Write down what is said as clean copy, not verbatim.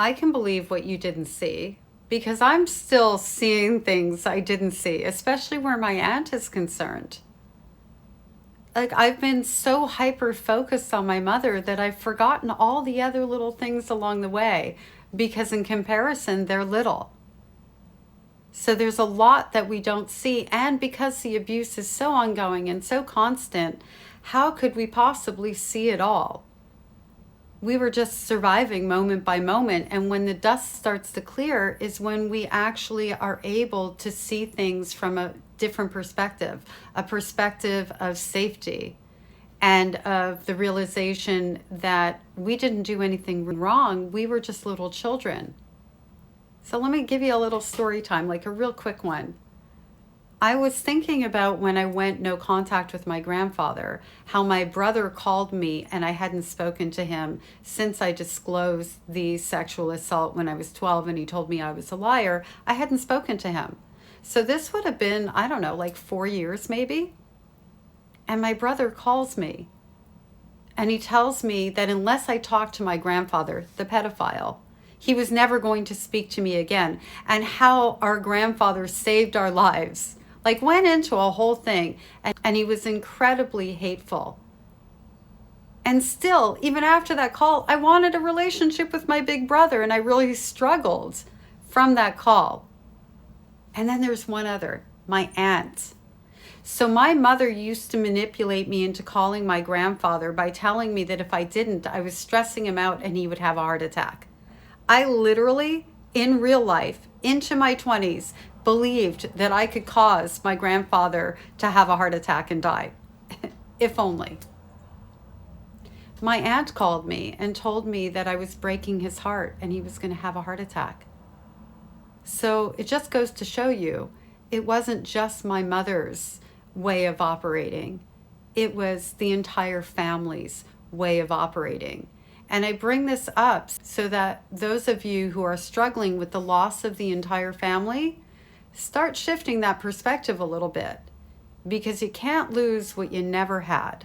I can believe what you didn't see because I'm still seeing things I didn't see, especially where my aunt is concerned. Like, I've been so hyper focused on my mother that I've forgotten all the other little things along the way because, in comparison, they're little. So there's a lot that we don't see. And because the abuse is so ongoing and so constant, how could we possibly see it all? We were just surviving moment by moment. And when the dust starts to clear is when we actually are able to see things from a different perspective, a perspective of safety and of the realization that we didn't do anything wrong. We were just little children. So let me give you a little story time, like a real quick one. I was thinking about when I went no contact with my grandfather, how my brother called me and I hadn't spoken to him since I disclosed the sexual assault when I was 12 and he told me I was a liar. I hadn't spoken to him. So this would have been, I don't know, like 4 years maybe. And my brother calls me and he tells me that unless I talk to my grandfather, the pedophile, he was never going to speak to me again, and how our grandfather saved our lives. Like, went into a whole thing, and he was incredibly hateful. And still, even after that call, I wanted a relationship with my big brother, and I really struggled from that call. And then there's one other, my aunt. So my mother used to manipulate me into calling my grandfather by telling me that if I didn't, I was stressing him out and he would have a heart attack. I literally, in real life, into my 20s, believed that I could cause my grandfather to have a heart attack and die. If only. My aunt called me and told me that I was breaking his heart and he was going to have a heart attack. So it just goes to show you, it wasn't just my mother's way of operating. It was the entire family's way of operating. And I bring this up so that those of you who are struggling with the loss of the entire family, start shifting that perspective a little bit, because you can't lose what you never had.